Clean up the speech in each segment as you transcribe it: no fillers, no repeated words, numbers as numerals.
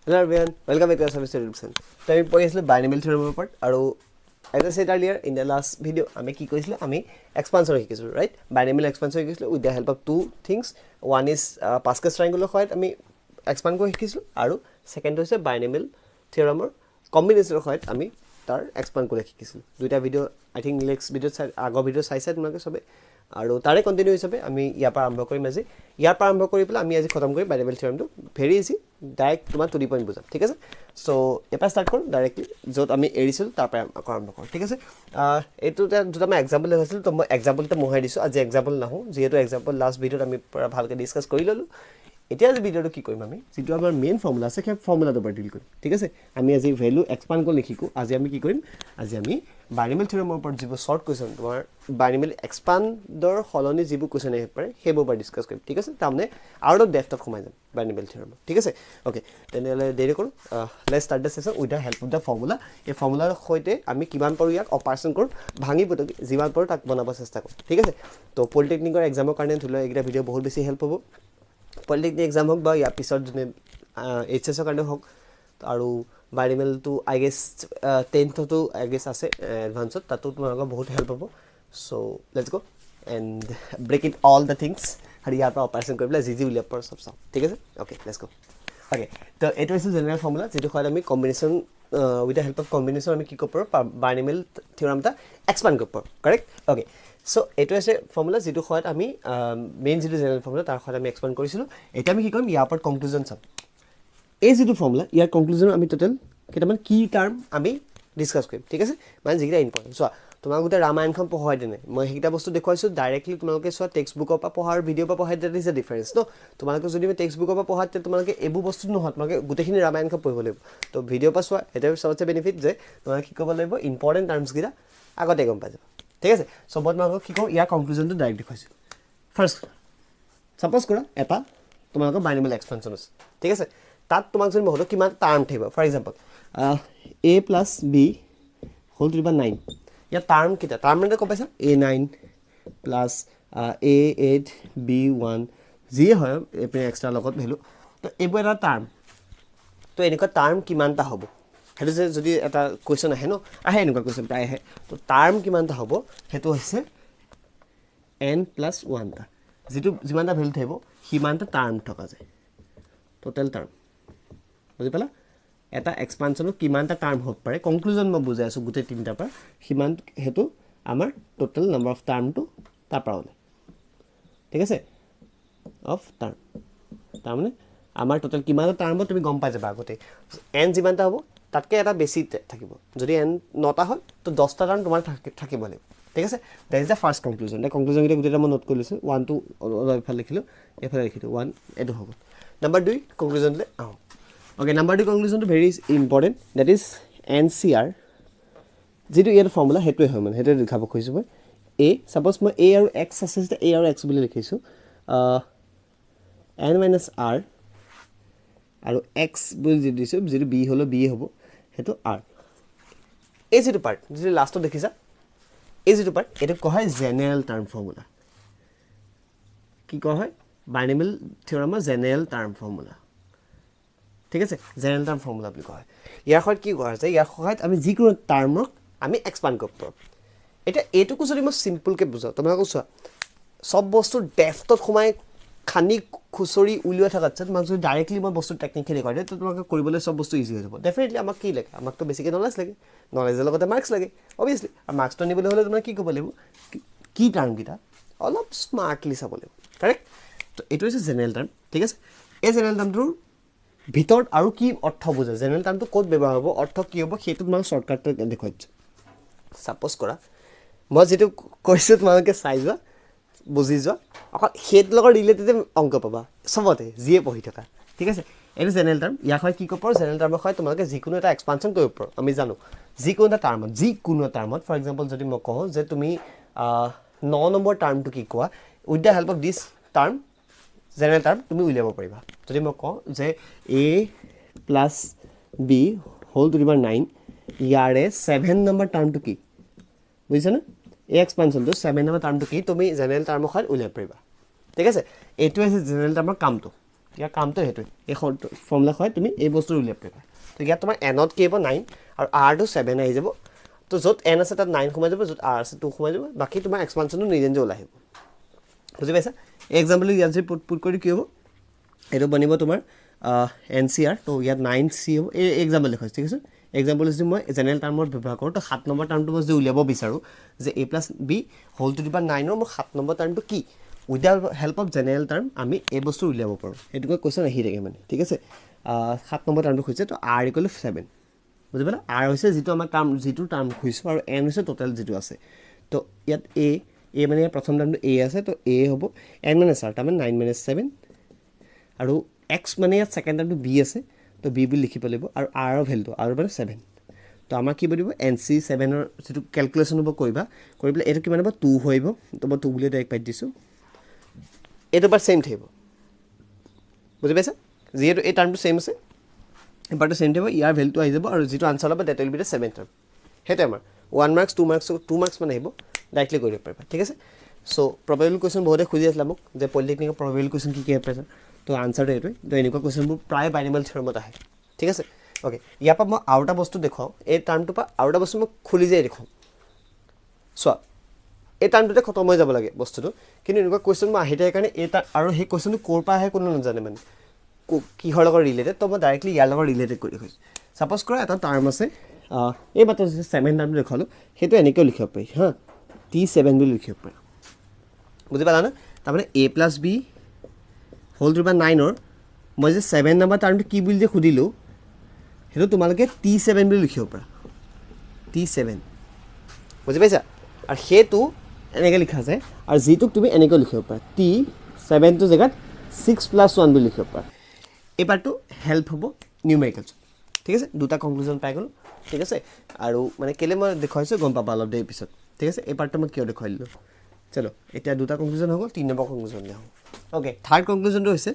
Hello everyone, welcome back to our service introduction. So I put binomial theorem part. As I said earlier in the last video, I expansion right? Binomial expansion with the help of two things. One is Pascal's triangle expand and second is binomial theorem or combination expand দুইটা video I think next video আগৰ video চাইছে তোমালোকে সবে আৰু তাৰে continue হিচাপে আমি ইয়াৰ পৰা আৰম্ভ কৰিম আজি ইয়াৰ পৰা আৰম্ভ কৰি পেলাই আমি আজি খতম কৰিম বাইনোমিয়েল থিওৰেমটো ভেৰি ইজি ডাইৰেক্ট তোমাৰ টু দি পইণ্ট বুজাম ঠিক আছে সো এটা ষ্টাৰ্ট কৰোঁ ডাইৰেক্টলি য'ত আমি এৰিছিল তাৰ পৰা আৰম্ভ কৰোঁ ঠিক আছে এইটো দুটা মই এক্সাম্পল লৈছিল তো মই এক্সাম্পলটা মোহাই দিছোঁ আজি এক্সাম্পল নাহোঁ যিহেতু এক্সাম্পল লাষ্ট ভিডিঅ'ত আমি পুৰা ভালকৈ ডিছকাছ কৰি ল'লোঁ এতিয়া আজি ভিডিঅ'টো কি কৰিম আমি যিটো আমাৰ মেইন ফৰ্মুলা আছে সেই ফৰ্মুলাটোৰ পৰা ডিল কৰিম ঠিক আছে আমি আজি ভেলু এক্সপান্ড কৰি লিখিকো আজি আমি কি কৰিম আজি আমি বাইনোমিয়েল থিওৰেমৰ ওপৰত যিবোৰ শৰ্ট কুৱেশ্যন তোমাৰ বাইনোমিয়েল এক্সপান্ডৰ হলনি যিবোৰ কুৱেশ্যন আহিব পাৰে সেইবোৰ পৰা ডিছকাছ কৰিম ঠিক আছে তাৰমানে আউট অফ ডেপথত সোমাই যাম বাইনোমিয়েল থিওৰেমত ঠিক আছে ওকে তেনেহ'লে দেৰি কৰোঁ let's start the session with the help of the formula এই ফৰ্মুলাৰ সৈতে আমি কিমান পাৰোঁ ইয়াক অপাৰেশ্যন কৰোঁ ভাঙি পুতকি যিমান পাৰোঁ তাক বনাব চেষ্টা কৰোঁ ঠিক আছে তো পলিটেকনিকৰ এক্সামৰ কাৰণে ধৰি লোৱা এইকেইটা ভিডিঅ' বহুত বেছি হেল্প হ'ব পলিটেকনিক এক্সাম হোক বা ইয়াৰ পিছত যোনে এইচএছৰ কাৰণে হোক আৰু বাইনোমিয়েলটো I guess 10th I guess আছে এডভান্সত তাতো তোমালোকৰ বহুত হেল্প হ'ব so' let's go' and break it all the things আৰু ইয়াৰ পৰা অপাৰেশ্যন কৰি পেলাই যি উলিয়াব পাৰোঁ চব চাওঁ ঠিক আছে অ'কে লেটছ গ' অ'কে তো এইটো হৈছে জেনেৰেল ফৰ্মুলা যিটো হয় আমি combination with the help of combination আমি কি কৰিব পাৰোঁ বাইনোমিয়েল থিওৰেম এটা এক্সপাণ্ড কৰিব পাৰোঁ কাৰেক্ট অ'কে সো এইটো আছে ফৰ্মুলা যিটো হয় আমি মেইন যিটো জেনেৰেল ফৰ্মুলা তাৰ হয় আমি এক্সপ্লেইন কৰিছিলোঁ এতিয়া আমি কি কৰিম ইয়াৰ ওপৰত কনক্লুজন চাম এই যিটো ফৰ্মুলা ইয়াৰ কনক্লুজন আমি টোটেল কেইটামান কি টাৰ্ম আমি ডিছকাছ কৰিম ঠিক আছে মানে যিকেইটা ইম্পৰ্টেণ্ট চোৱা তোমাক গোটেই ৰামায়ণখন পঢ়াই দিনে মই সেইকেইটা বস্তু দেখুৱাইছোঁ ডাইৰেক্টলি তোমালোকে চোৱা টেক্সট বুকৰ পৰা পঢ়া আৰু ভিডিঅ'ৰ পৰা পঢ়াই দিছে ডিফাৰেঞ্চ ন তোমালোকে যদি মই টেক্সট বুকৰ পৰা পঢ়াত তোমালোকে এইবোৰ বস্তু নহয় তোমালোকে গোটেইখিনি ৰামায়ণখন পঢ়িব লাগিব তো ভিডিঅ'ৰ পৰা চোৱা এটা চবতছে বেনিফিট যে তোমালোকে কি ক'ব লাগিব ইম্পৰ্টেণ্ট টাৰ্মছকেইটা আগতে গম পাই যাবা ঠিক আছে সো মই তোমালোকক কি কওঁ ইয়াৰ কনক্লুজনটো ডাইৰেক্ট দেখুৱাইছোঁ ফাৰ্ষ্ট ছাপ'জ কৰা এটা তোমালোকৰ বাইনোমিয়েল এক্সপানশ্যন আছে ঠিক আছে তাত তোমাক যদি মই সোধোঁ কিমান টাৰ্ম থাকিব for example a plus B whole to the power 9 ইয়াৰ টাৰ্ম কেইটা টাৰ্ম মানে গম পাইছা a9 প্লাছ a8 b1 যিয়ে হয় এইপিনে এক্সট্ৰা লগত ভেলু তো এইবোৰ এটা টাৰ্ম তো এনেকুৱা টাৰ্ম কিমানটা হ'ব সেইটো যে যদি এটা কুৱেশ্যন আহে ন আহে এনেকুৱা কুৱেশ্যন প্ৰায় আহে তো টাৰ্ম কিমানটা হ'ব সেইটো হৈছে n প্লাছ 1টা যিটো যিমানটা ভেলু থাকিব সিমানটা টাৰ্ম থকা যায় টোটেল টাৰ্ম বুজি পালা এটা এক্সপানশ্যনত কিমানটা টাৰ্ম হ'ব পাৰে কনক্লুজন মই বুজাই আছোঁ গোটেই তিনিটাৰ পৰা সিমান সেইটো আমাৰ টোটেল নাম্বাৰ অফ টাৰ্মটো তাৰ পৰা ওলায় ঠিক আছে অফ টাৰ্ম তাৰমানে আমাৰ টোটেল কিমানটা টাৰ্ম হ'ব তুমি গম পাই যাবা আগতে n যিমানটা হ'ব তাতকৈ এটা বেছি থাকিব যদি n 9টা হয় তো 10টা টাৰ্ম তোমাৰ থাকিব লাগিব ঠিক আছে that is the first conclusion the কনক্লুজনকেইটা গোটেইটা মই নোট কৰি লৈছোঁ 1 2 অলপ এফালে লিখিলোঁ এফালে লিখিলোঁ 1 এইটো হ'ব নাম্বাৰ 2 কনক্লুজনলৈ আহোঁ অ'কে নাম্বাৰ 2 কনক্লুজনটো very important that is NCR যিটো ইয়াৰ ফৰ্মুলা সেইটোৱে হয় মানে সেইটোৱে দেখাব খুজিছোঁ মই a ছাপ'জ মই a আৰু x আছে যেতিয়া a আৰু x বুলি লিখিছোঁ n মাইনাছ r আৰু x বুলি যি দিছোঁ যিটো b হ'লেও b হ'ব সেইটো r এই যিটো পাৰ্ট যিটো লাষ্টত দেখিছা এই যিটো পাৰ্ট এইটোক কোৱা হয় জেনেৰেল টাৰ্ম ফৰ্মুলা কি কোৱা হয় বাইনোমিয়েল থিওৰেমৰ জেনেৰেল টাৰ্ম ফৰ্মুলা ঠিক আছে জেনেৰেল টাৰ্ম ফৰ্মুলা বুলি কোৱা হয় ইয়াৰ সহায়ত কি কোৱা হৈছে ইয়াৰ সহায়ত আমি যিকোনো টাৰ্মক আমি এক্সপাণ্ড কৰিব পাৰোঁ এতিয়া এইটোকো যদি মই চিম্পলকৈ বুজাওঁ তোমালোকক চোৱা চব বস্তু ডেফটত সোমাই খানি খুচৰি উলিয়াই থকাতছে তোমাক যদি ডাইৰেক্টলি মই বস্তু টেকনিকেলি দেখুৱাই দিওঁ তো তোমালোকে কৰিবলৈ চব বস্তু ইজি হৈ যাব ডেফিনেটলি আমাক কি লাগে আমাকতো বেছিকৈ নলেজ লাগে নলেজৰ লগতে মাৰ্কছ লাগে অভিয়াছলি আৰু মাৰ্কছটো আনিবলৈ হ'লে তোমাৰ কি ক'ব লাগিব কি টাৰ্মকেইটা অলপ স্মাৰ্টলি চাব লাগিব কাৰেক্ট তো এইটো হৈছে জেনেৰেল টাৰ্ম ঠিক আছে এই জেনেৰেল টাৰ্মটোৰ ভিতৰত আৰু কি অৰ্থ বুজে জেনেৰেল টাৰ্মটো ক'ত ব্যৱহাৰ হ'ব অৰ্থ কি হ'ব সেইটো তোমালোক শ্বৰ্টকাটটো দেখুৱাই দিছোঁ ছাপ'জ কৰা মই যিটো কৈছোঁ তোমালোকে চাই যোৱা বুজি যোৱা অকল সেইটোৰ লগত ৰিলেটেডে অংক পাবা চবতে যিয়ে পঢ়ি থকা ঠিক আছে এইটো জেনেৰেল টাৰ্ম ইয়াৰ হয় কি ক'ব পাৰোঁ জেনেৰেল টাৰ্মৰ হয় তোমালোকে যিকোনো এটা এক্সপানশ্যন কৰিব পাৰোঁ আমি জানো যিকোনো এটা টাৰ্মত ফৰ এক্সাম্পল যদি মই কওঁ যে তুমি 9 নম্বৰ টাৰ্মটো কি কোৱা with the help of this term general term তুমি উলিয়াব পাৰিবা যদি মই কওঁ যে a plus b whole to the power 9 ইয়াৰে 7 নম্বৰ টাৰ্মটো কি বুজিছানে এই এক্সপানশ্যনটো 7 নম্বৰ টাৰ্মটো কি তুমি জেনেৰেল টাৰ্মৰ সহায়ত উলিয়াব পাৰিবা ঠিক আছে এইটো হৈছে জেনেৰেল টাৰ্মৰ কামটো ইয়াৰ কামটো সেইটোৱে এই ফৰ্মুলা হয় তুমি এই বস্তু উলিয়াব পাৰিবা তো ইয়াত তোমাৰ এনত কি হ'ব 9 আৰু আৰটো 7 আহি যাব তো য'ত এন আছে তাত 9 সোমাই যাব য'ত আৰ আছে 2 সোমাই যাব বাকী তোমাৰ এক্সপানশ্যনটো নিজে নিজে ওলাই আহিব বুজি পাইছা এই এক্সাম্পল ইয়াত যদি পুট কৰি কি হ'ব এইটো বনিব তোমাৰ এন চি আৰ তো ইয়াত 9 চি হ'ব এই এক্সাম্পল দেখুৱাইছোঁ ঠিক আছে এক্সাম্পল যদি মই জেনেৰেল টাৰ্মত ব্যৱহাৰ কৰোঁ তো 7 নম্বৰ টাৰ্মটো মই যদি উলিয়াব বিচাৰোঁ যে a plus B whole to the power 9ৰ মোৰ 7 নম্বৰ টাৰ্মটো কি without help of general term আমি এই বস্তু উলিয়াব পাৰোঁ এইটোকৈ কুৱেশ্যন আহি থাকে মানে ঠিক আছে 7 নম্বৰ টাৰ্মটো খুজিছে তো আৰ ইকুৱেল 7 বুজি পালা আৰ হৈছে যিটো আমাৰ টাৰ্ম যিটো টাৰ্ম খুজিছোঁ আৰু এন হৈছে টোটেল যিটো আছে তো ইয়াত এ মানে প্ৰথম টাৰ্মটো এ আছে তো এ হ'ব এন মাইনাছ আৰ তাৰমানে 9 মাইনাছ 7 আৰু এক্স মানে ইয়াত ছেকেণ্ড টাৰ্মটো বি আছে তো বি বুলি লিখিব লাগিব আৰু আৰৰ ভেলুটো আৰু মানে 7 তো আমাৰ কি বনিব এন চি 7ৰ যিটো কেলকুলেশ্যন হ'ব কৰিবা কৰি পেলাই এইটো কিমান হ'ব 2 হৈ আহিব তো মই 2 বুলি ডাইৰেক্ট পাই দিছোঁ এইটো বাৰ ছেইম থাকিব বুজি পাইছা যিহেতু এই টাৰ্মটো ছেইম আছে এই পাৰ্টটো ছেইম থাকিব ইয়াৰ ভেলুটো আহি যাব আৰু যিটো আনচাৰ হ'ব that will be the 7th term সেইটোৱে আমাৰ 1 মাৰ্কছ 2 মাৰ্কছ মানে আহিব ডাইৰেক্টলি কৰিব পাৰিবা ঠিক আছে চ' প্ৰবেবল কুৱেশ্যন বহুতে খুজি আছিলে মোক যে পলিটেকনিকৰ প্ৰবেবল কুৱেশ্যন কি আহিব পাৰিছে তো আনচাৰটো এইটোৱে তো এনেকুৱা কুৱেশ্যনবোৰ প্ৰায় বাইনেমিয়েল থিয়ৰমত আহে ঠিক আছে অ'কে ইয়াৰ পৰা মই আৰু এটা বস্তু দেখুৱাওঁ এই টাৰ্মটোৰ পৰা আৰু এটা বস্তু মই খুলি যাই দেখুৱাওঁ চোৱা এই টাৰ্মটোতে খতম হৈ যাব লাগে বস্তুটো কিন্তু এনেকুৱা কুৱেশ্যন মই আহি থাকে কাৰণে এই আৰু সেই কুৱেশ্যনটো ক'ৰ পৰা আহে কোনো নাজানে মানে কিহৰ লগত ৰিলেটেড তো মই ডাইৰেক্টলি ইয়াৰ লগত ৰিলেটেড কৰি দেখুৱাইছোঁ ছাপ'জ কৰা এটা টাৰ্ম আছে এই মাত্ৰ 7 টাৰ্মটো দেখুৱালোঁ সেইটো এনেকৈও লিখিব পাৰি হা T7 বুলি লিখিব পাৰি বুজি পালা না তাৰমানে a plus B whole to the power 9ৰ মই যে 7 নম্বৰ টাৰ্মটো কি বুলি যে সুধিলোঁ সেইটো তোমালোকে T7 বুলি লিখিব পাৰা T7 বুজি পাইছা আৰু সেইটো এনেকৈ লিখা যায় আৰু যিটোক তুমি এনেকৈ লিখিব পাৰা T7টো জেগাত 6+1 বুলি লিখিব পাৰা এই পাৰ্টটো হেল্প হ'ব নিউমেৰিকেলছত ঠিক আছে দুটা কনক্লুজন পাই গ'লোঁ ঠিক আছে আৰু মানে কেলৈ মই দেখুৱাইছোঁ গম পাবা অলপ দেৰি পিছত ঠিক আছে এই পাৰ্টটো মই কিয় দেখুৱাই দিলোঁ চলো এতিয়া দুটা কনক্লুজন হৈ গ'ল 3 নম্বৰ কনক্লুজন দিয়া হ'ব অ'কে থাৰ্ড কনক্লুজনটো হৈছে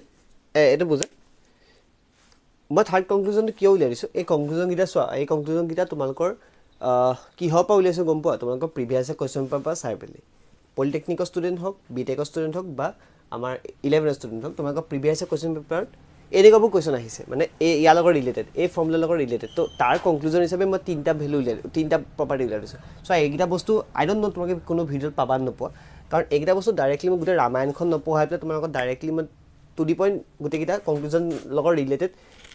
এইটো বুজা মই থাৰ্ড কনক্লুজনটো কিয় উলিয়াই দিছোঁ এই কনক্লুজনকেইটা চোৱা এই কনক্লুজনকেইটা তোমালোকৰ কিহৰ পৰা উলিয়াইছোঁ গম পোৱা তোমালোকৰ প্ৰিভিয়াছ কুৱেশ্যন পেপাৰৰ পৰা চাই পেলাই পলিটেকনিকৰ ষ্টুডেণ্ট হওক B.Techৰ ষ্টুডেণ্ট হওক বা আমাৰ 11ৰ ষ্টুডেণ্ট হওক তোমালোকৰ প্ৰিভিয়াছ কুৱেশ্যন পেপাৰত এনেকুৱাবোৰ কুৱেশ্যন আহিছে মানে ইয়াৰ লগত ৰিলেটেড এই ফৰ্মুলাৰ লগত ৰিলেটেড তো তাৰ কনক্লুজন হিচাপে মই 3টা ভেলু উলিয়াই 3টা প্ৰপাৰ্টি উলিয়াই দিছোঁ চ' এইকেইটা বস্তু আই ডণ্ট ন' তোমালোকে কোনো ভিডিঅ'ত পাবা নোপোৱা কাৰণ এইকেইটা বস্তু ডাইৰেক্টলি মই গোটেই ৰামায়ণখন নপঢ়াই পেলাই তোমালোকক ডাইৰেক্টলি মই টু দি পইণ্ট গোটেইকেইটা কনক্লুজন লগত ৰিলেটেড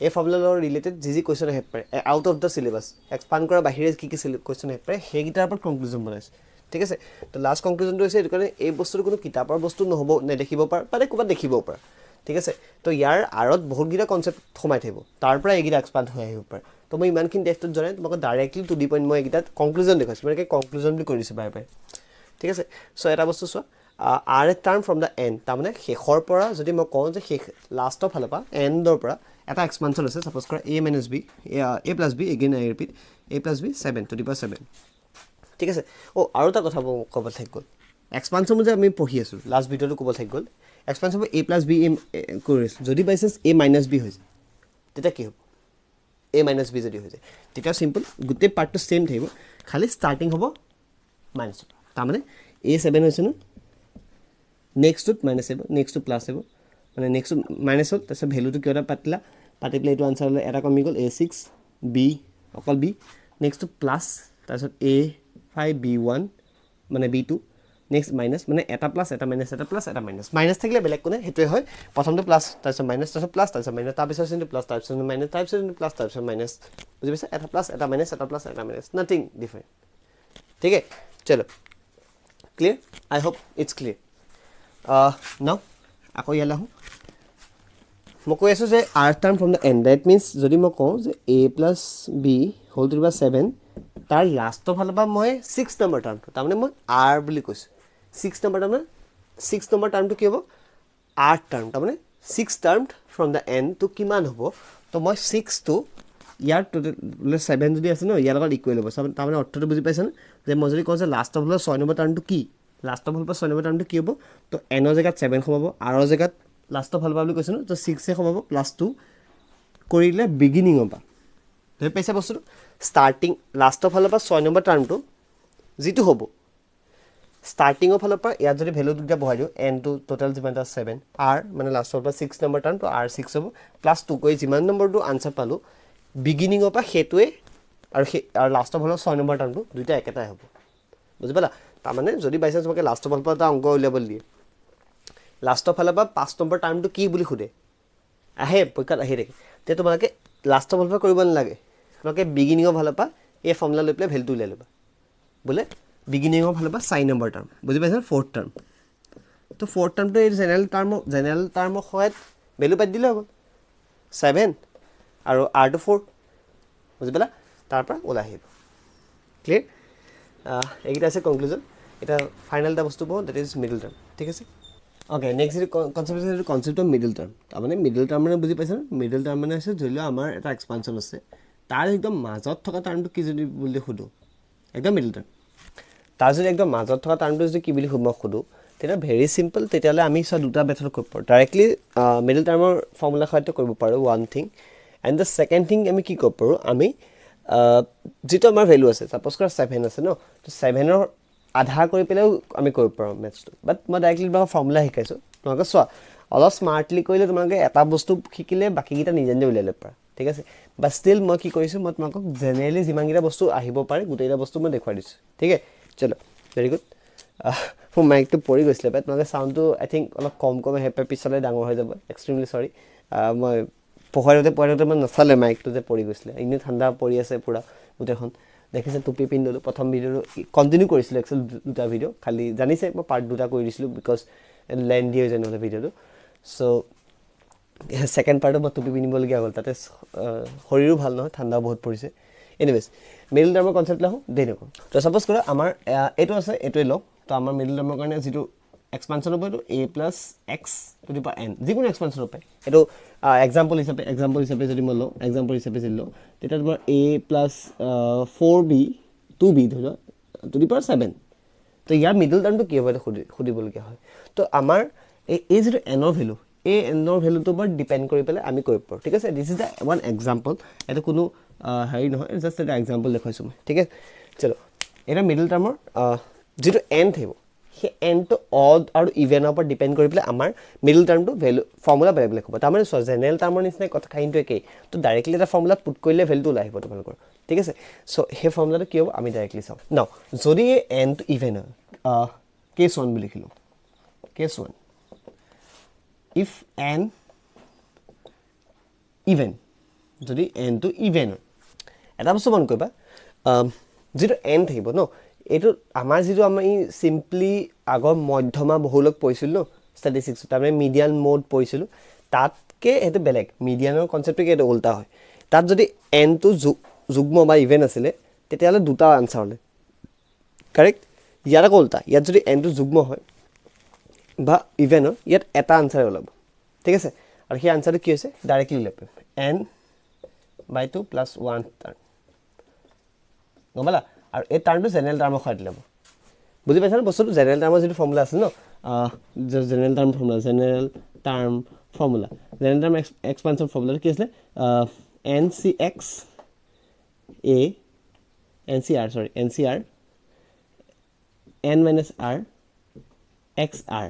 এই ফৰ্মুলাৰ লগত ৰিলেটেড যি কুৱেশ্যন আহিব পাৰে out of the syllabus expand কৰাৰ বাহিৰে কি কুৱেশ্যন আহিব পাৰে সেইকেইটাৰ ওপৰত কনক্লুজন বনাইছোঁ ঠিক আছে তো লাষ্ট কনক্লুজনটো হৈছে এইটো কাৰণে এই বস্তুটো কোনো কিতাপৰ বস্তু নহ'ব নেদেখিব পাৰা বা ক'ৰবাত দেখিবও পাৰা ঠিক আছে তো ইয়াৰ আঁৰত বহুতকেইটা কনচেপ্ট সোমাই থাকিব তাৰ পৰা এইকেইটা এক্সপাণ্ড হৈ আহিব পাৰে তো মই ইমানখিনি ডেফটোত জনাই তোমাক ডাইৰেক্টলি টু দি পইণ্ট মই এইকেইটাত কনক্লুজন দেখুৱাইছোঁ মানে কনক্লুজন বুলি কৰি দিছোঁ বাৰে বাৰে ঠিক আছে চ' এটা বস্তু চোৱা R A term from the and তাৰমানে শেষৰ পৰা যদি মই কওঁ যে শেষ লাষ্টৰ ফালৰ পৰা এণ্ডৰ পৰা এটা এক্সপানশ্যন আছে ছাপ'জ কৰা a মাইনাছ বি a প্লাছ বি again I repeat a plus বি 7 টু দি পাৱাৰ 7 ঠিক আছে আৰু এটা কথা ক'ব থাকি গ'ল এক্সপানশ্যন যে আমি পঢ়ি আছোঁ লাষ্ট ভিডিঅ'টো ক'ব থাকি গ'ল এক্সপানশ্যন a প্লাছ বি কৰি আছোঁ যদি বাই চান্স a মাইনাছ বি হৈ যায় তেতিয়া কি হ'ব a মাইনাছ বি যদি হৈ যায় তেতিয়া চিম্পল গোটেই পাৰ্টটো ছেইম থাকিব খালি ষ্টাৰ্টিং হ'ব মাইনাছৰ তাৰমানে a7 হৈছে ন নেক্সটটোত মাইনাছ আহিব নেক্সটটো প্লাছ আহিব মানে নেক্সটটো মাইনাছ হ'ল তাৰপিছত ভেলুটো কিয় এটা পাতি পেলাই এইটো আনচাৰ হ'লে এটা কমি গ'ল a6 b অকল b নেক্সটটো প্লাছ তাৰপিছত a5 b1 মানে b2 নেক্সট মাইনাছ মানে এটা প্লাছ এটা মাইনাছ এটা প্লাছ এটা মাইনাছ মাইনাছ থাকিলে বেলেগ কোনে সেইটোৱে হয় প্ৰথমটো প্লাছ তাৰপিছত মাইনাছ তাৰপিছত প্লাছ তাৰপিছত মাইনাছ তাৰপিছত কিন্তু প্লাছ তাৰপিছত মাইনাছ তাৰপিছত প্লাছ তাৰপিছত মাইনাছ বুজি পাইছা এটা প্লাছ এটা মাইনাছ এটা প্লাছ এটা মাইনাছ নাথিং ডিফাৰেণ্ট ঠিক আছে চলো clear I hope it's clear now আকৌ ইয়ালৈ আহোঁ মই কৈ আছোঁ যে r term from the end that means যদি মই কওঁ যে a plus B whole to the power 7 তাৰ লাষ্টৰ ফালৰ পৰা মই 6 নম্বৰ টাৰ্মটো তাৰমানে মই আৰ বুলি কৈছোঁ 6 নম্বৰ টাৰ্ম 6 নম্বৰ টাৰ্মটো কি হ'ব আৰ টাৰ্ম তাৰমানে 6 টাৰ্ম ফ্ৰম দ্য এণ্ডটো কিমান হ'ব তো মই 6টো ইয়াৰ টোটেল 7 যদি আছে ন ইয়াৰ লগত ইকুৱেল হ'ব তাৰমানে অৰ্থটো বুজি পাইছেনে যে মই যদি কওঁ যে লাষ্টৰ ফালৰ 6 নম্বৰ টাৰ্মটো কি লাষ্টৰ ফালৰ পৰা 6 নম্বৰ টাৰ্মটো কি হ'ব তো এনৰ জেগাত 7 সোমাব আৰৰ জেগাত লাষ্টৰ ফালৰ পৰা বুলি কৈছোঁ ন তো 6 সোমাব প্লাছ 2 কৰিলে বিগিনিঙৰ পৰা ধৰি পাইছে বস্তুটো ষ্টাৰ্টিং লাষ্টৰ ফালৰ পৰা 6 নম্বৰ টাৰ্মটো যিটো হ'ব ষ্টাৰ্টিঙৰ ফালৰ পৰা ইয়াত যদি ভেলু দুটা বহাই দিওঁ এনটো টোটেল যিমানটা 7 আৰ মানে লাষ্টৰ পৰা 6 নম্বৰ টাৰ্ম তো আৰ 6 হ'ব প্লাছ 2 কৰি যিমান নম্বৰটো আনচাৰ পালোঁ বিগিনিঙৰ পৰা সেইটোৱে আৰু লাষ্টৰ ফালৰ 6 নম্বৰ টাৰ্মটো দুইটা একেটাই হ'ব বুজি পালা তাৰমানে যদি বাই চান্স তোমাকে লাষ্টৰ ফালৰ পৰা এটা অংক উলিয়াবলৈ দিয়ে লাষ্টৰ ফালৰ পৰা 5 নম্বৰ টাৰ্মটো কি বুলি সোধে আহে পৰীক্ষাত আহি থাকে তেতিয়া তোমালোকে লাষ্টৰ ফালৰ পৰা কৰিব নালাগে তোমালোকে বিগিনিঙৰ ফালৰ পৰা এই ফৰ্মুলা লৈ পেলাই ভেলুটো উলিয়াই ল'বা বোলে বিগিনিঙৰ ফালৰ পৰা 4 নম্বৰ টাৰ্ম বুজি পাইছা ফ'ৰ্থ টাৰ্ম তো ফ'ৰ্থ টাৰ্মটো এই জেনেৰেল টাৰ্মৰ সহায়ত ভেলু পাই দিলে হ'ব 7 আৰু আৰটো 4 বুজি পালা তাৰ পৰা ওলাই আহিব ক্লিয়াৰ এইকেইটা আছে কনক্লুজন এটা ফাইনেল এটা বস্তু পাওঁ দ্যাট ইজ মিডল টাৰ্ম ঠিক আছে okay next concept of middle term তাৰমানে মিডল টাৰ্ম মানে বুজি পাইছা মিডল টাৰ্ম মানে হৈছে ধৰি লোৱা আমাৰ এটা এক্সপানশ্যন আছে তাৰ একদম মাজত থকা টাৰ্মটো কি যদি বুলি সোধোঁ একদম মিডল টাৰ্ম তাৰ যদি একদম মাজত থকা টাৰ্মটো যদি কি বুলি মই সোধোঁ তেতিয়া ভেৰি চিম্পল তেতিয়াহ'লে আমি চোৱা দুটা মেথড কৰিব পাৰোঁ ডাইৰেক্টলি মিডল টাৰ্মৰ ফৰ্মুলা সহায়তে কৰিব পাৰোঁ one thing and the second thing আমি কি কৰিব পাৰোঁ আমি যিটো আমাৰ ভেলু আছে ছাপ'জ কৰা 7 আছে ন তো 7ৰ আধা কৰি পেলাইও আমি কৰিব পাৰোঁ মেথছটো বাট মই ডাইৰেক্টলি তোমাক ফৰ্মুলা শিকাইছোঁ তোমালোকে চোৱা অলপ স্মাৰ্টলি কৰিলে তোমালোকে এটা বস্তু শিকিলে বাকীকেইটা নিজে নিজে উলিয়াই ল'ব পাৰা ঠিক আছে বা ষ্টিল মই কি কৰিছোঁ মই তোমালোকক জেনেৰেলি যিমানকেইটা বস্তু আহিব পাৰে গোটেইকেইটা বস্তু মই দেখুৱাই দিছোঁ ঠিক আছে চলো ভেৰি গুড মোৰ মাইকটো পৰি গৈছিলে বাট তোমালোকে চাউণ্ডটো আই থিংক অলপ কম আহে পিছলৈ ডাঙৰ হৈ যাব এক্সট্ৰিমলি চৰি মই পোহৰতে মই নাচালে মাইকটো যে পৰি গৈছিলে এনেই ঠাণ্ডা পৰি আছে পূৰা গোটেইখন দেখিছে টুপি পিন্ধি ল'লোঁ প্ৰথম ভিডিঅ'টো কণ্টিনিউ কৰিছিলোঁ একচুৱেলি দুটা ভিডিঅ' খালি জানিছে মই পাৰ্ট দুটা কৰি দিছিলোঁ বিকজ লেণ্ডি হৈ যায় নহ'লে ভিডিঅ'টো চ' ছেকেণ্ড পাৰ্টত মই টুপি পিন্ধিবলগীয়া হ'ল তাতে শৰীৰো ভাল নহয় ঠাণ্ডাও বহুত পৰিছে এনিৱেজ মিডল টাৰ্মৰ কনচেপ্ট আহোঁ দেৰি নকৰোঁ তো ছাপ'জ কৰা আমাৰ এইটো আছে এইটোৱে লওঁ তো আমাৰ মিডল টাৰ্মৰ কাৰণে যিটো এক্সপানশ্যন হ'ব এইটো a plus x two the power n যিকোনো এক্সপানশ্যন হ'ব পাৰে এইটো এক্সাম্পল হিচাপে যদি মই লওঁ যদি লওঁ তেতিয়া তোমাৰ a প্লাছ 4b 2b ধৰি লোৱা টু দি পাৱাৰ 7 তো ইয়াৰ মিডল টাৰ্মটো কি হ'ব এইটো সুধিবলগীয়া হয় তো আমাৰ এই যিটো এনৰ ভেলু এই এনৰ ভেলুটোৰ ওপৰত ডিপেণ্ড কৰি পেলাই আমি কৰিব পাৰোঁ ঠিক আছে this is the one example এইটো কোনো হেৰি নহয় জাষ্ট এটা এক্সাম্পল দেখুৱাইছোঁ মই ঠিক আছে চলো এটা মিডল টাৰ্মৰ যিটো এন থাকিব সেই এনটো অড আৰু ইভেনৰ ওপৰত ডিপেণ্ড কৰি পেলাই আমাৰ মিডল টাৰ্মটো ভেলু ফৰ্মুলা বেলেগ বেলেগ হ'ব তাৰমানে চোৱা জেনেৰেল টাৰ্মৰ নিচিনাই কথা কাহিনীটো একেই তো ডাইৰেক্টলি এটা ফৰ্মুলাত পুট কৰিলে ভেলুটো ওলাই আহিব তোমালোকৰ ঠিক আছে চ' সেই ফৰ্মুলাটো কি হ'ব আমি ডাইৰেক্টলি চাওঁ ন যদি এই এনটো ইভেন হয় কেছ 1 বুলি লিখিলোঁ কেছ 1 ইফ এন ইভেন যদি এনটো ইভেন হয় এটা বস্তু মন কৰিবা যিটো এন থাকিব ন এইটো আমাৰ যিটো আমি চিম্পলি আগৰ মধ্যমা বহুলক পঢ়িছিলোঁ ন ষ্টেটিষ্টিক্স তাৰমানে মিডিয়ান মোড পঢ়িছিলোঁ তাতকৈ সেইটো বেলেগ মিডিয়ানৰ কনচেপ্টটো এইটো উল্টা হয় তাত যদি এনটো যুগ্ম বা ইভেন আছিলে তেতিয়াহ'লে দুটা আনচাৰ হ'লে কাৰেক্ট ইয়াত আকৌ উল্টা ইয়াত যদি এনটো যুগ্ম হয় বা ইভেন হয় ইয়াত এটা আনচাৰ ওলাব ঠিক আছে আৰু সেই আনচাৰটো কি হৈছে ডাইৰেক্টলি উলিয়াব এন বাই 2 প্লাছ 1 টাৰ্ম গম পালা আৰু এই টাৰ্মটো জেনেৰেল টাৰ্মৰ সহায়ত ল'ব বুজি পাইছা ন বস্তুটো জেনেৰেল টাৰ্মৰ যিটো ফৰ্মুলা আছে ন জেনেৰেল টাৰ্ম এক্সপানশ্যন ফৰ্মুলাটো কি আছিলে N C R N minus R X R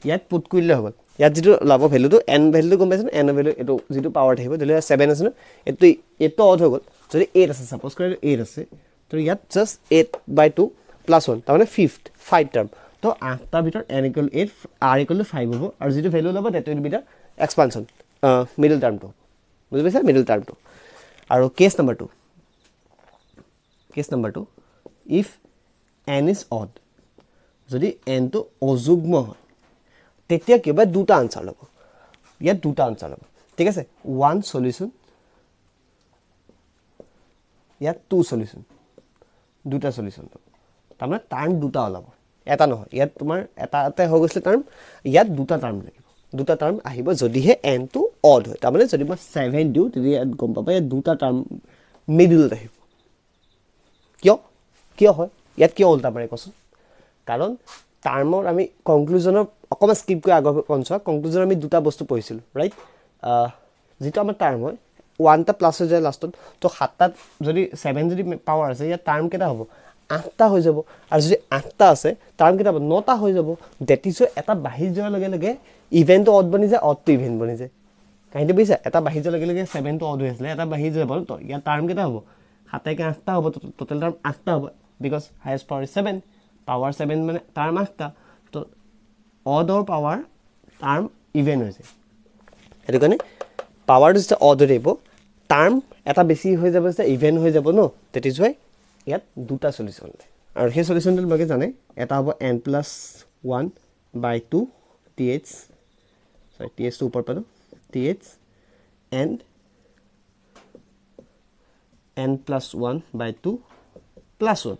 ইয়াত পুট কৰিলে হ'ব ইয়াত যিটো ওলাব ভেলুটো এন ভেলুটো গম পাইছে ন এনৰ ভেলু এইটো যিটো পাৱাৰ থাকিব ধৰি লোৱা 7 আছে ন এইটো অড হৈ গ'ল যদি 8 আছে ছাপ'জ কৰি 8 আছে তো ইয়াত জাষ্ট 8/2 প্লাছ 1 তাৰমানে 5 টাৰ্ম তো 8টাৰ ভিতৰত n = 8 r = 5 হ'ব আৰু যিটো ভেলু ল'ব সেইটো will be the expansion middle টাৰ্মটো বুজি পাইছা মিডল টাৰ্মটো আৰু case number 2 if n is odd যদি nটো অযুগ্ম হয় তেতিয়া কি হ'ব দুটা আনচাৰ ল'ব ইয়াত দুটা আনচাৰ ল'ব ঠিক আছে ওৱান সলিউশ্যন ইয়াত টু সলিউশ্যন দুটা সলিউশ্যন ল'ব তাৰমানে টাৰ্ম দুটা ওলাব এটা নহয় ইয়াত তোমাৰ এটাতে হৈ গৈছিলে টাৰ্ম ইয়াত দুটা টাৰ্ম লাগিব দুটা টাৰ্ম আহিব যদিহে এনটো অড হয় তাৰমানে যদি মই 7 দিওঁ তেতিয়া ইয়াত গম পাবা ইয়াত দুটা টাৰ্ম মিডিলত আহিব কিয় হয় ইয়াত কিয় উল্টা পাৰে কচোন কাৰণ টাৰ্মৰ আমি কনক্লুজনৰ অকণমান স্কিপ কৰি আগৰ কনচোৱা কনক্লুজন আমি দুটা বস্তু পঢ়িছিলোঁ ৰাইট যিটো আমাৰ টাৰ্ম হয় 1টা প্লাছ হৈ যায় লাষ্টত তো 7টাত যদি 7 যদি পাৱাৰ আছে ইয়াত টাৰ্ম কেইটা হ'ব 8টা হৈ যাব আৰু যদি 8টা আছে টাৰ্ম কেইটা 9টা হৈ যাব দ্যাট ইজ এটা বাঢ়ি যোৱাৰ লগে লগে ইভেন্টটো অড বনি যায় অডটো ইভেন্ট বনি যায় কাহিনীটো বুজিছা এটা বাঢ়ি যোৱাৰ লগে লগে 7টো অড হৈ আছিলে এটা বাঢ়ি যাব তো ইয়াৰ টাৰ্ম কেইটা হ'ব 7 8টা হ'ব টোটেল টাৰ্ম 8টা হ'ব বিকজ হাইয়েষ্ট পাৱাৰ 7 পাৱাৰ 7 মানে টাৰ্ম 8টা তো অডৰ পাৱাৰ টাৰ্ম ইভেন্ট হৈছে সেইটো কাৰণে পাৱাৰটো যেতিয়া অড হৈ থাকিব টাৰ্ম এটা বেছি হৈ যাব যে ইভেন্ট হৈ যাব ন দ্যাট ইজ ৱাই ইয়াত দুটা সলিউশন আৰু সেই সলিউশনটো লগে জানে এটা হ'ব n+1/2 th সৰি th টো ওপৰ পালো th and n+1/2 +1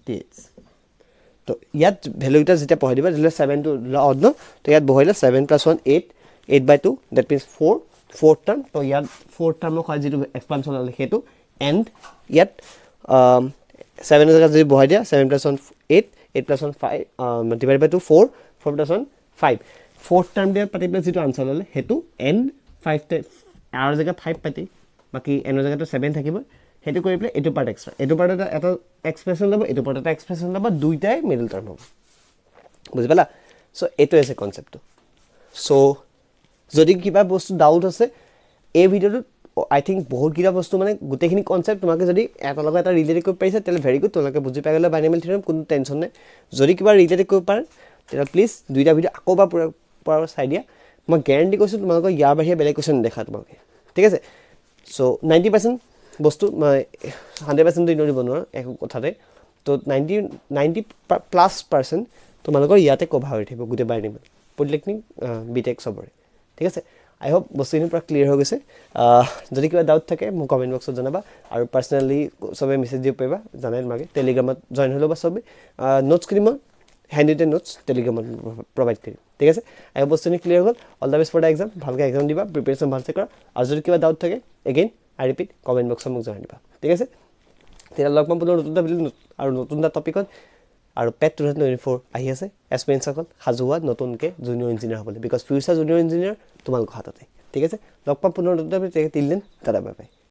th তো ইয়াত ভ্যালুটা যেতিয়া পঢ়াই দিবা দিলে 7 টো অড ন তো ইয়াত বহাইলে 7 + 1 8 8/2 দ্যাট মিন্স 4 fourth term তো ইয়াত fourth term হয় যেটো এক্সপানশন হল হেতু and ইয়াত 7 এর জায়গা যদি বহাই দিয়া 7 + 1 8 8 + 1 5 divided by 2 4 4 + 1 5 fourth term দিয়া পার্টিকুলার যেটো আনসার হল হেতু n 5 আর জায়গা 5 পাতি বাকি n এর জায়গাটো 7 থাকিব হেতু কৰি প্লে এটো পার্ট এক্সট্রা এটো পার্ট এটা এক্সপ্রেশন লব এটো পার্ট এটা এক্সপ্রেশন লব দুইটাই মিডল টার্ম হ'ব বুঝি পালা সো এটো আছে কনসেপ্ট সো যদি কিবা বস্তু ডাউট আছে এই ভিডিওটো আই থিংক বহুত কিবা বস্তু মানে গুটেখিনি কনসেপ্ট তোমাকে যদি এটা লগা এটা ৰিলেট কৰিব পাৰিছা তেলে ভেৰি গুড তোমাকে বুজি পাই গলে বাইনামিয়াল থিওৰেম কোনো টেনশন নাই যদি কিবা ৰিলেট কৰিব পাৰ তেলে প্লিজ দুইটা ভিডিও আকোবা পুৰা চাই দিয়া মই গ্যাৰান্টি কৈছো তোমালোক ইয়াৰ বাহিৰে বেলেগ কোৱেশ্চন দেখা তোমালোকে ঠিক আছে সো 90% বস্তু মই 100% দি নৰি বনোৱা এক কথাতে তো 90+% তোমালোকৰ ইয়াতে কভাৰ হৈ থাকিব গুটে বাইনামিয়াল পলিটেকনিক B.Tech সবৰে ঠিক আছে আই হোপ বস্তুখিনি পুৰা ক্লিয়াৰ হৈ গৈছে যদি কিবা ডাউট থাকে মোক কমেন্ট বক্সত জনাবা আৰু পাৰ্সোনালি সবে মেছেজ দিব পাৰিবা জানাই তোমাকে টেলিগ্ৰামত জয়েন হলো বা সবে নোটছ কিনি মই হ্যান্ড নোটছ টেলিগ্ৰামত প্ৰভাইড কৰিম ঠিক আছে আই হোপ বস্তুখিনি ক্লিয়াৰ হ'ল all the best for the exam ভালকৈ এক্সাম দিবা প্ৰিপাৰেচন ভালছে কৰা আৰু যদি কিবা ডাউট থাকে এগেইন আই ৰিপিট কমেন্ট বক্সত মোক জনাই দিবা ঠিক আছে তেতিয়া লগ পাম পুনৰ নতুন এটা ভিডিও আৰু নতুন এটা টপিকত আৰু পেট 2024 আহি আছে এক্সপেৰিয়েন্স সকল হাজুৱা নতুনকে জুনিয়ৰ ইঞ্জিনিয়াৰ হ'বলৈ বিকজ ফিউচাৰ জুনিয়ৰ ইঞ্জিনিয়াৰ তোমালোকৰ হাততে ঠিক আছে লগ পাম পুনৰ নতুন এটা video till then tata bye bye